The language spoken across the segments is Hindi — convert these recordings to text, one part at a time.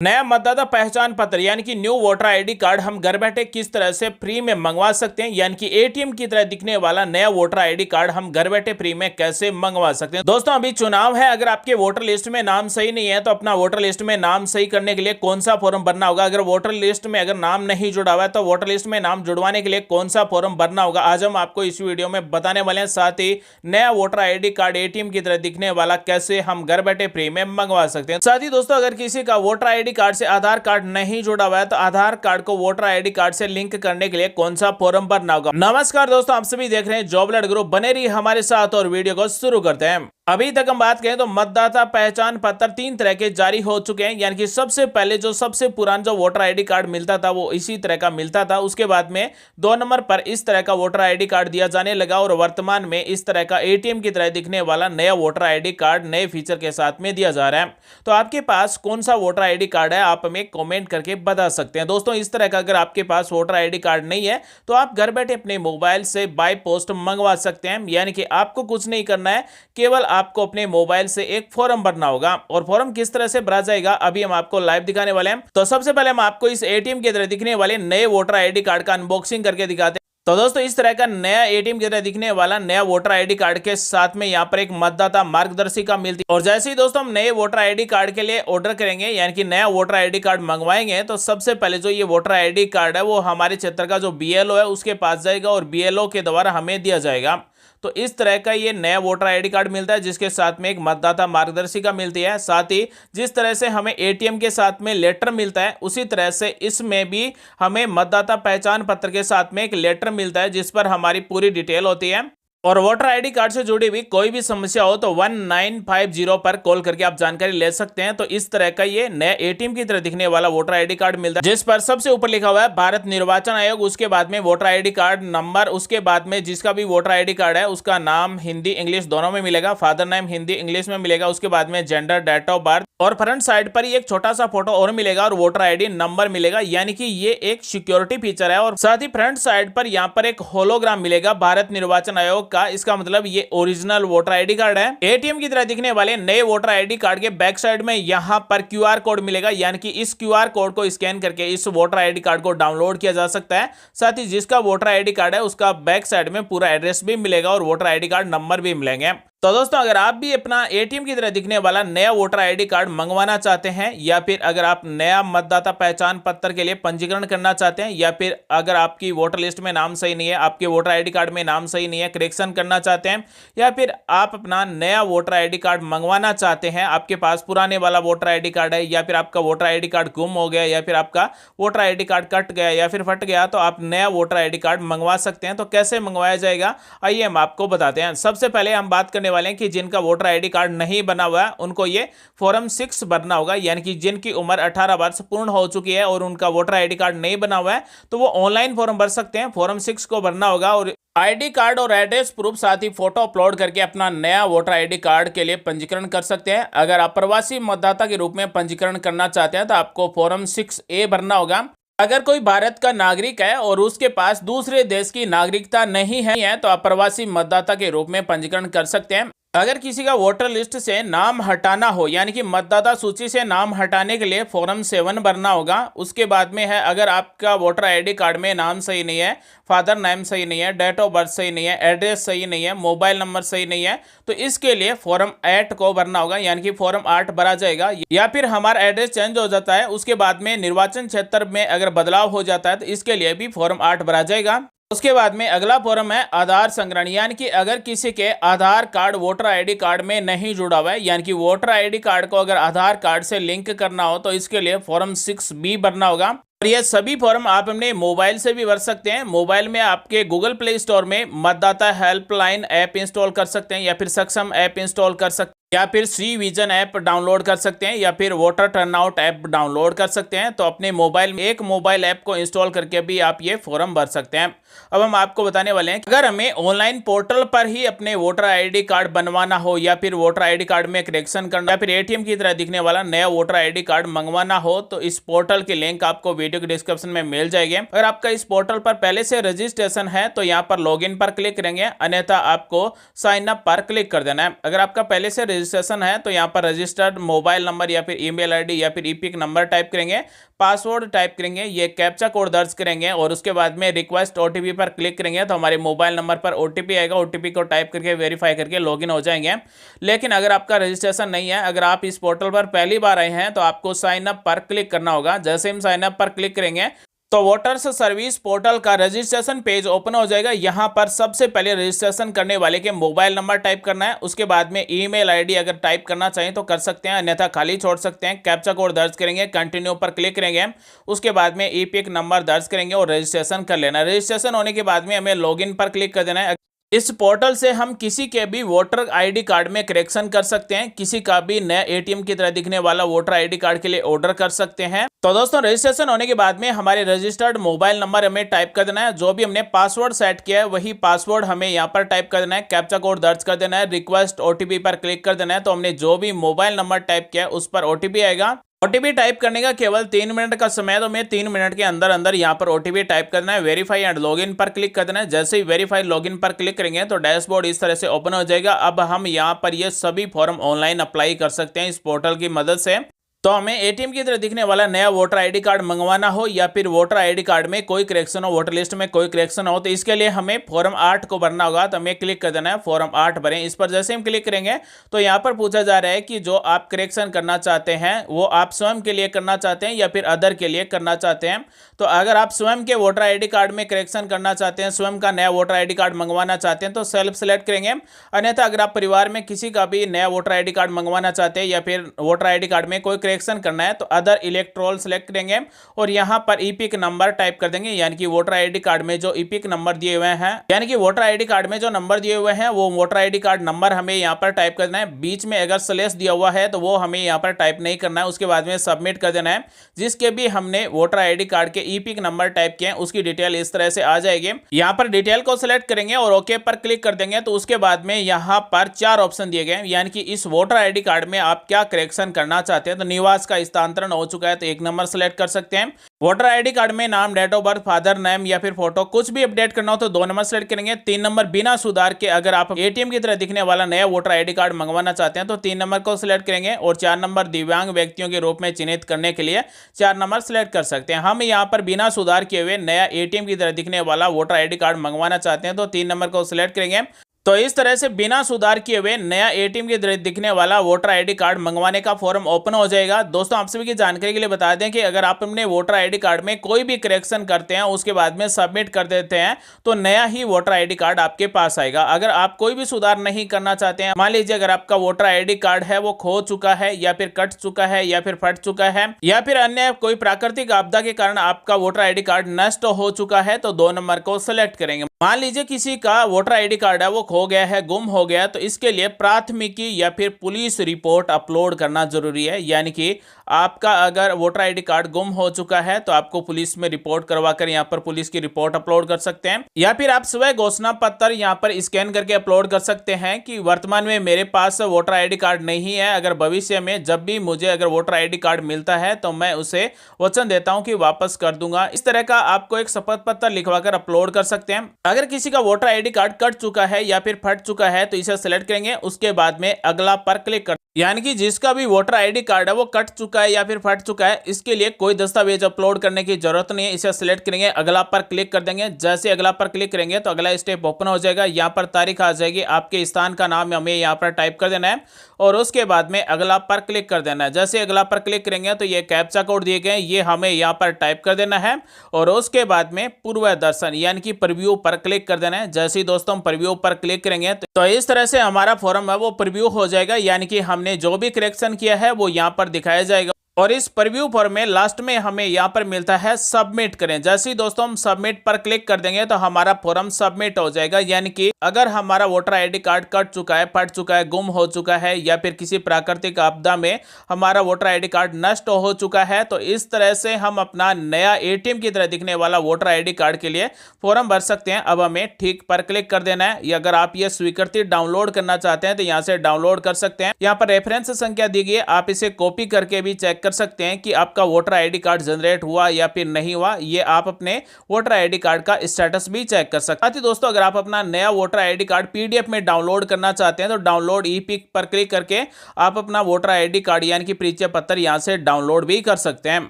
नया मतदाता पहचान पत्र यानी कि न्यू वोटर आईडी कार्ड हम घर बैठे किस तरह से फ्री में मंगवा सकते हैं, यानी कि एटीएम की तरह दिखने वाला नया वोटर आईडी कार्ड हम घर बैठे फ्री में कैसे मंगवा सकते हैं। दोस्तों अभी चुनाव है, अगर आपके वोटर लिस्ट में नाम सही नहीं है तो अपना वोटर लिस्ट में नाम सही करने के लिए कौन सा फॉर्म भरना होगा। अगर वोटर लिस्ट में अगर नाम नहीं जुड़ा हुआ है तो वोटर लिस्ट में नाम जुड़वाने के लिए कौन सा फॉर्म भरना होगा, आज हम आपको इस वीडियो में बताने वाले हैं। साथ ही नया वोटर आईडी कार्ड एटीएम की तरह दिखने वाला कैसे हम घर बैठे फ्री में मंगवा सकते हैं। साथ ही दोस्तों अगर किसी का वोटर आईडी कार्ड से आधार कार्ड नहीं जुड़ा हुआ है तो आधार कार्ड को वोटर आईडी कार्ड से लिंक करने के लिए कौन सा फॉर्म भरना होगा। नमस्कार दोस्तों, आप सभी देख रहे हैं जॉब अलर्ट ग्रुप। बने रहिए हमारे साथ और वीडियो को शुरू करते हैं। अभी तक हम बात करें तो मतदाता पहचान पत्र 3 तरह के जारी हो चुके हैं, यानी कि सबसे पहले जो सबसे पुराना जो वोटर आईडी कार्ड मिलता था वो इसी तरह का मिलता था। उसके बाद में 2 नंबर पर इस तरह का वोटर आईडी कार्ड दिया जाने लगा और वर्तमान में इस तरह का एटीएम की तरह दिखने वाला नया वोटर आईडी कार्ड नए फीचर के साथ में दिया जा रहा है। तो आपके पास कौन सा वोटर आईडी कार्ड है आप हमें कमेंट करके बता सकते हैं। दोस्तों इस तरह का अगर आपके पास वोटर आईडी कार्ड नहीं है तो आप घर बैठे अपने मोबाइल से बाय पोस्ट मंगवा सकते हैं, यानी कि आपको कुछ नहीं करना है, केवल आपको अपने मोबाइल से एक फॉर्म भरना होगा। और फॉर्म किस तरह से भरा जाएगा अभी हम आपको लाइव दिखाने वाले हैं। तो सबसे पहले हम आपको इस एटीएम की तरह दिखने वाले नए वोटर आईडी कार्ड का अनबॉक्सिंग करके दिखाते हैं। तो दोस्तों इस तरह का नया एटीएम की तरह दिखने वाला नया वोटर आईडी कार्ड के साथ में यहाँ पर एक मतदाता मार्गदर्शिका मिलती है। और जैसे ही दोस्तों हम नए वोटर आईडी कार्ड के लिए ऑर्डर करेंगे, यानी कि नया वोटर आईडी कार्ड मंगवाएंगे, तो सबसे पहले जो ये वोटर आईडी कार्ड है वो हमारे क्षेत्र का जो बीएलओ है उसके पास जाएगा और बीएलओ के द्वारा हमें दिया जाएगा। तो इस तरह का ये नया वोटर आईडी कार्ड मिलता है जिसके साथ में एक मतदाता मार्गदर्शिका मिलती है। साथ ही जिस तरह से हमें एटीएम के साथ में लेटर मिलता है उसी तरह से इसमें भी हमें मतदाता पहचान पत्र के साथ में एक लेटर मिलता है जिस पर हमारी पूरी डिटेल होती है। और वोटर आईडी कार्ड से जुड़ी हुई कोई भी समस्या हो तो 1950 पर कॉल करके आप जानकारी ले सकते हैं। तो इस तरह का ये नया एटीएम की तरह दिखने वाला वोटर आईडी कार्ड मिलता है जिस पर सबसे ऊपर लिखा हुआ है भारत निर्वाचन आयोग, उसके बाद में वोटर आईडी कार्ड नंबर, उसके बाद में जिसका भी वोटर आईडी कार्ड है उसका नाम हिंदी इंग्लिश दोनों में मिलेगा, फादर नेम हिंदी इंग्लिश में मिलेगा, उसके बाद में जेंडर, डेट ऑफ बर्थ, और फ्रंट साइड पर ही एक छोटा सा फोटो और मिलेगा और वोटर आईडी नंबर मिलेगा, यानी कि ये एक सिक्योरिटी फीचर है। और साथ ही फ्रंट साइड पर यहाँ पर एक होलोग्राम मिलेगा भारत निर्वाचन आयोग का, इसका मतलब ये ओरिजिनल वोटर आईडी कार्ड है। एटीएम की तरह दिखने वाले नए वोटर आईडी कार्ड के बैक साइड में यहाँ पर क्यूआर कोड मिलेगा, यानी कि इस क्यूआर कोड को स्कैन करके इस वोटर आईडी कार्ड को डाउनलोड किया जा सकता है। साथ ही जिसका वोटर आईडी कार्ड है उसका बैक साइड में पूरा एड्रेस भी मिलेगा और वोटर आईडी कार्ड नंबर भी मिलेंगे। तो दोस्तों अगर आप भी अपना एटीएम की तरह दिखने वाला नया वोटर आईडी कार्ड मंगवाना चाहते हैं, या फिर अगर आप नया मतदाता पहचान पत्र के लिए पंजीकरण करना चाहते हैं, या फिर अगर आपकी वोटर लिस्ट में नाम सही नहीं है, आपके वोटर आईडी कार्ड में नाम सही नहीं है, करेक्शन करना चाहते हैं, या फिर आप अपना नया वोटर आईडी कार्ड मंगवाना चाहते हैं, आपके पास पुराने वाला वोटर आईडी कार्ड है, या फिर आपका वोटर आईडी कार्ड गुम हो गया, या फिर आपका वोटर आईडी कार्ड कट गया या फिर फट गया, तो आप नया वोटर आईडी कार्ड मंगवा सकते हैं। तो कैसे मंगवाया जाएगा आइए हम आपको बताते हैं। सबसे पहले हम बात करने वाले हैं कि जिनका वोटर आईडी कार्ड नहीं बना हुआ है उनको ये फॉर्म 6 भरना होगा, यानी कि जिनकी उम्र 18 वर्ष पूर्ण हो चुकी है और उनका वोटर आईडी कार्ड नहीं बना हुआ है तो वो ऑनलाइन फॉर्म भर सकते हैं। फॉर्म 6 को भरना होगा और आईडी कार्ड और एड्रेस प्रूफ साथ ही फोटो अपलोड करके अपना नया वोटर आईडी कार्ड के लिए पंजीकरण कर सकते हैं। अगर आप प्रवासी मतदाता के रूप में पंजीकरण करना चाहते हैं तो आपको फॉर्म 6A भरना होगा। अगर कोई भारत का नागरिक है और उसके पास दूसरे देश की नागरिकता नहीं है तो आप प्रवासी मतदाता के रूप में पंजीकरण कर सकते हैं। अगर किसी का वोटर लिस्ट से नाम हटाना हो, यानी कि मतदाता सूची से नाम हटाने के लिए फॉर्म 7 भरना होगा। उसके बाद में है अगर आपका वोटर आईडी कार्ड में नाम सही नहीं है, फादर नेम सही नहीं है, डेट ऑफ बर्थ सही नहीं है, एड्रेस सही नहीं है, मोबाइल नंबर सही नहीं है, तो इसके लिए फॉर्म 8 को भरना होगा, यानी कि फॉर्म 8 भरा जाएगा। या फिर हमारा एड्रेस चेंज हो जाता है उसके बाद में निर्वाचन क्षेत्र में अगर बदलाव हो जाता है तो इसके लिए भी फॉर्म 8 भरा जाएगा। उसके बाद में अगला फॉर्म है आधार संग्रहण, यानी कि अगर किसी के आधार कार्ड वोटर आईडी कार्ड में नहीं जुड़ा हुआ है, यानी कि वोटर आईडी कार्ड को अगर आधार कार्ड से लिंक करना हो तो इसके लिए फॉर्म 6B भरना होगा। और ये सभी फॉर्म आप अपने मोबाइल से भी भर सकते हैं। मोबाइल में आपके गूगल प्ले स्टोर में मतदाता हेल्पलाइन ऐप इंस्टॉल कर सकते हैं, या फिर सक्षम ऐप इंस्टॉल कर सकते हैं, या फिर सी विजन ऐप डाउनलोड कर सकते हैं, या फिर वोटर टर्नआउट ऐप डाउनलोड कर सकते हैं। तो अपने मोबाइल में एक मोबाइल ऐप को इंस्टॉल करके भी आप ये फॉर्म भर सकते हैं। अब हम आपको बताने वाले हैं कि अगर हमें ऑनलाइन पोर्टल पर ही अपने वोटर आईडी कार्ड बनवाना हो, या फिर वोटर आईडी कार्ड में करेक्शन करना, या फिर एटीएम की तरह दिखने वाला नया वोटर आईडी कार्ड मंगवाना हो, तो इस पोर्टल की लिंक आपको वीडियो के डिस्क्रिप्शन में मिल जाएगी। अगर आपका इस पोर्टल पर पहले से रजिस्ट्रेशन है तो यहाँ पर लॉगिन पर क्लिक करेंगे, अन्यथा आपको साइन अप पर क्लिक कर देना है। अगर आपका पहले से रजिस्ट्रेशन है तो यहाँ पर रजिस्टर्ड मोबाइल नंबर या फिर ईमेल आईडी या फिर ईपिक नंबर टाइप करेंगे, पासवर्ड टाइप करेंगे, ये कैप्चा कोड दर्ज करेंगे और उसके बाद में रिक्वेस्ट ओटीपी पर क्लिक करेंगे तो हमारे मोबाइल नंबर पर ओटीपी आएगा। ओटीपी को टाइप करके वेरीफाई करके लॉगिन हो जाएंगे। लेकिन अगर आपका रजिस्ट्रेशन नहीं है, अगर आप इस पोर्टल पर पहली बार आए हैं तो आपको साइन अप पर क्लिक करना होगा। जैसे हम साइन अप पर क्लिक करेंगे तो वोटर्स सर्विस पोर्टल का रजिस्ट्रेशन पेज ओपन हो जाएगा। यहां पर सबसे पहले रजिस्ट्रेशन करने वाले के मोबाइल नंबर टाइप करना है, उसके बाद में ईमेल आईडी अगर टाइप करना चाहें तो कर सकते हैं, अन्यथा खाली छोड़ सकते हैं। कैप्चा कोड दर्ज करेंगे, कंटिन्यू पर क्लिक करेंगे, उसके बाद में ईपिक नंबर दर्ज करेंगे और रजिस्ट्रेशन कर लेना। रजिस्ट्रेशन होने के बाद में हमें लॉगिन पर क्लिक कर देना है। इस पोर्टल से हम किसी के भी वोटर आईडी कार्ड में करेक्शन कर सकते हैं, किसी का भी नया एटीएम की तरह दिखने वाला वोटर आईडी कार्ड के लिए ऑर्डर कर सकते हैं। तो दोस्तों रजिस्ट्रेशन होने के बाद में हमारे रजिस्टर्ड मोबाइल नंबर हमें टाइप कर देना है, जो भी हमने पासवर्ड सेट किया है वही पासवर्ड हमें यहाँ पर टाइप कर देना है, कैप्चा कोड दर्ज कर देना है, रिक्वेस्ट ओटीपी पर क्लिक कर देना है। तो हमने जो भी मोबाइल नंबर टाइप किया है उस पर ओटीपी आएगा। ओटीपी टाइप करने का केवल 3 मिनट का समय है, तो मैं 3 मिनट के अंदर अंदर यहाँ पर ओटीपी टाइप करना है, वेरीफाई एंड लॉगिन पर क्लिक कर देना है। जैसे ही वेरीफाई लॉगिन पर क्लिक करेंगे तो डैशबोर्ड इस तरह से ओपन हो जाएगा। अब हम यहाँ पर ये सभी फॉर्म ऑनलाइन अप्लाई कर सकते हैं इस पोर्टल की मदद से। तो हमें एटीएम की तरह दिखने वाला नया वोटर आईडी कार्ड मंगवाना हो या फिर वोटर आईडी कार्ड में कोई करेक्शन हो, वोटर लिस्ट में कोई करेक्शन हो, तो इसके लिए हमें फॉर्म 8 को भरना होगा। तो हमें क्लिक कर देना है फॉर्म 8 भरें। इस पर जैसे हम क्लिक करेंगे तो यहाँ पर पूछा जा रहा है कि जो आप करेक्शन करना चाहते हैं वो आप स्वयं के लिए करना चाहते हैं या फिर अदर के लिए करना चाहते हैं। तो अगर आप स्वयं के वोटर आईडी कार्ड में करेक्शन करना चाहते हैं, स्वयं का नया वोटर आईडी कार्ड मंगवाना चाहते हैं तो सेल्फ सेलेक्ट करेंगे। अन्यथा अगर आप परिवार में किसी का भी नया वोटर आईडी कार्ड मंगवाना चाहते हैं या फिर वोटर आईडी कार्ड में कोई करेक्शन करना है तो अदर इलेक्ट्रोल सेलेक्ट करेंगे और यहां पर ईपिक नंबर टाइप कर देंगे, यानी कि वोटर आईडी कार्ड में जो ईपिक नंबर दिए हुए हैं, यानी कि वोटर आईडी कार्ड में जो नंबर दिए हुए हैं वो वोटर आईडी कार्ड नंबर हमें यहां पर टाइप करना है। बीच में अगर स्लैश दिया हुआ है तो वो हमें यहां पर टाइप नहीं करना है, उसके बाद में सबमिट कर देना है। जिसके भी हमने वोटर आईडी कार्ड के ईपिक नंबर टाइप किए हैं उसकी डिटेल इस तरह से आ जाएगी। यहां पर डिटेल को सिलेक्ट करेंगे और ओके पर क्लिक कर देंगे तो उसके बाद में यहां पर 4 ऑप्शन दिए गए, यानी कि इस वोटर आईडी कार्ड में आप क्या करेक्शन करना चाहते हैं। तो निवास का स्थानांतरण हो चुका है तो 1 नंबर सेलेक्ट कर सकते हैं। वोटर आईडी कार्ड में नाम, date of birth, father name या फिर फोटो कुछ भी अपडेट करना हो तो 2 नंबर सेलेक्ट करेंगे। 3 नंबर बिना सुधार के अगर आप एटीएम की तरह दिखने वाला नया वोटर आईडी कार्ड मंगवाना चाहते हैं तो 3 नंबर को सिलेक्ट करेंगे और 4 नंबर दिव्यांग व्यक्तियों के रूप में चिन्हित करने के लिए 4 नंबर सेलेक्ट कर सकते हैं। हम यहाँ पर बिना सुधार किए हुए नया एटीएम की तरह दिखने वाला वोटर आईडी कार्ड मंगवाना चाहते हैं तो 3 नंबर को सिलेक्ट करेंगे। तो इस तरह से बिना सुधार किए हुए नया एटीएम की तरह दिखने वाला वोटर आईडी कार्ड मंगवाने का फॉर्म ओपन हो जाएगा। दोस्तों आप सभी की जानकारी के लिए बता दें कि अगर आप अपने वोटर आईडी कार्ड में कोई भी करेक्शन करते हैं उसके बाद में सबमिट कर देते हैं तो नया ही वोटर आईडी कार्ड आपके पास आएगा। अगर आप कोई भी सुधार नहीं करना चाहते हैं, मान लीजिए अगर आपका वोटर आईडी कार्ड है वो खो चुका है या फिर कट चुका है या फिर फट चुका है या फिर अन्य कोई प्राकृतिक आपदा के कारण आपका वोटर आईडी कार्ड नष्ट हो चुका है तो 2 नंबर को सिलेक्ट करेंगे। मान लीजिए किसी का वोटर आईडी कार्ड है वो खो गया है, गुम हो गया, तो इसके लिए प्राथमिकी या फिर पुलिस रिपोर्ट अपलोड करना जरूरी है। यानी कि आपका अगर वोटर आईडी कार्ड गुम हो चुका है तो आपको पुलिस में रिपोर्ट करवाकर यहाँ पर पुलिस की रिपोर्ट अपलोड कर सकते हैं, या फिर आप स्वयं घोषणा पत्र यहाँ पर स्कैन करके अपलोड कर सकते हैं कि वर्तमान में मेरे पास वोटर आईडी कार्ड नहीं है, अगर भविष्य में जब भी मुझे अगर वोटर आईडी कार्ड मिलता है तो मैं उसे वचन देता हूं कि वापस कर दूंगा। इस तरह का आपको एक शपथ पत्र लिखवाकर अपलोड कर सकते हैं। अगर किसी का वोटर आईडी कार्ड कट चुका है या फिर फट चुका है तो इसे सिलेक्ट करेंगे, उसके बाद में अगला पर क्लिक कर, यानी कि जिसका भी वोटर आईडी कार्ड है वो कट चुका है या फिर फट चुका है, इसके लिए कोई दस्तावेज अपलोड करने की जरूरत नहीं है। इसे सिलेक्ट करेंगे, अगला पर क्लिक कर देंगे। जैसे अगला पर क्लिक करेंगे तो अगला स्टेप ओपन हो जाएगा। यहाँ पर तारीख आ जाएगी, आपके स्थान का नाम हमें यहाँ पर टाइप कर देना है और उसके बाद में अगला पर क्लिक कर देना है। जैसे अगला पर क्लिक करेंगे तो ये कैप्चा कोड दिए गए, ये हमें यहाँ पर टाइप कर देना है और उसके बाद में पूर्व दर्शन यानी कि प्रीव्यू पर क्लिक कर देना है। जैसे ही दोस्तों हम प्रीव्यू पर क्लिक करेंगे तो इस तरह से हमारा फॉर्म है वो प्रीव्यू हो जाएगा, यानी कि हमने जो भी करेक्शन किया है वो यहाँ पर दिखाया जाएगा। और इस प्रीव्यू फॉर्म में लास्ट में हमें यहाँ पर मिलता है सबमिट करें। जैसे ही दोस्तों हम सबमिट पर क्लिक कर देंगे तो हमारा फॉर्म सबमिट हो जाएगा। यानी कि अगर हमारा वोटर आईडी कार्ड कट चुका है, फट चुका है, गुम हो चुका है या फिर किसी प्राकृतिक आपदा में हमारा वोटर आईडी कार्ड नष्ट हो चुका है तो इस तरह से हम अपना नया एटीएम की तरह दिखने वाला वोटर आईडी कार्ड के लिए फॉर्म भर सकते हैं। अब हमें ठीक पर क्लिक कर देना है। अगर आप ये स्वीकृति डाउनलोड करना चाहते हैं तो यहाँ से डाउनलोड कर सकते हैं। यहाँ पर रेफरेंस संख्या दी गई है, आप इसे कॉपी करके भी चेक कर सकते हैं कि आपका वोटर आईडी कार्ड जनरेट हुआ या फिर नहीं हुआ। ये आप अपने वोटर आईडी कार्ड का स्टेटस भी चेक कर सकते हैं। साथ ही दोस्तों अगर आप अपना नया वोटर आईडी कार्ड पीडीएफ में डाउनलोड करना चाहते हैं तो डाउनलोड ई पिक पर क्लिक करके आप अपना वोटर आईडी कार्ड यानी कि परिचय पत्र यहां से डाउनलोड भी कर सकते हैं।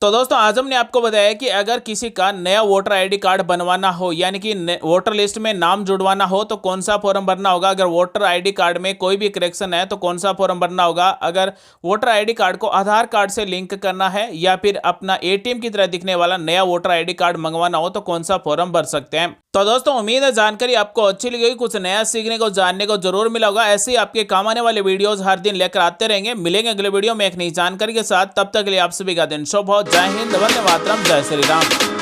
तो दोस्तों आज हमने आपको बताया कि अगर किसी का नया वोटर आईडी कार्ड बनवाना हो यानी कि वोटर लिस्ट में नाम जुड़वाना हो तो कौन सा फॉर्म भरना होगा, अगर वोटर आईडी कार्ड में कोई भी करेक्शन है तो कौन सा फॉर्म भरना होगा, अगर वोटर आईडी कार्ड को आधार कार्ड से लिंक करना है या फिर अपना एटीएम की तरह दिखने वाला नया वोटर आईडी कार्ड मंगवाना हो तो कौन सा फॉर्म भर सकते हैं। तो दोस्तों उम्मीद है जानकारी आपको अच्छी लगी, कुछ नया सीखने को जानने को जरूर मिला होगा। ऐसे ही आपके काम आने वाले वीडियोस हर दिन लेकर आते रहेंगे। मिलेंगे अगले वीडियो में एक नई जानकारी के साथ, तब तक के लिए आप सभी का दिन शुभ हो। जय हिंद, वंदे मातरम, जय श्री राम।